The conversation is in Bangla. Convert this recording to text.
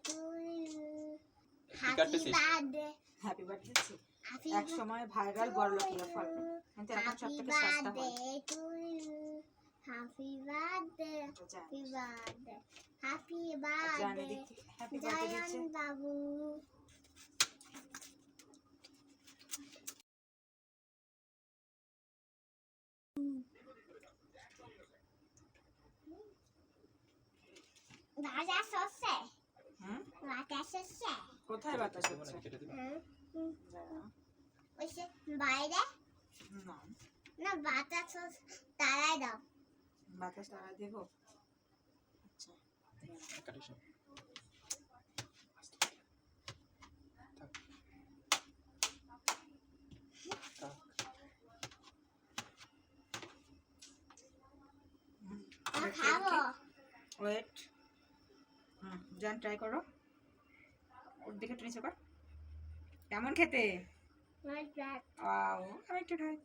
to you. Happy birthday. Happy birthday. এক সময় ভাইরাল বড়লোকিয়া ফল, কিন্তু এখন সব থেকে সস্তা ফল। Happy birthday. Happy birthday. Happy birthday. Happy birthday দিচ্ছে বাবু। বাতাস হচ্ছে? বাতাস হচ্ছে? কোথায় বাতাস হচ্ছে? ওই যে বাইরে? না না, বাতাস তারাই দাও। বাতাস তারা দেব। আচ্ছা খাবো। ওয়েট, জান ট্রাই করো, ওর দিকে একটু নিচে কর। কেমন খেতে? ওয়াও, আমি একটু খাই।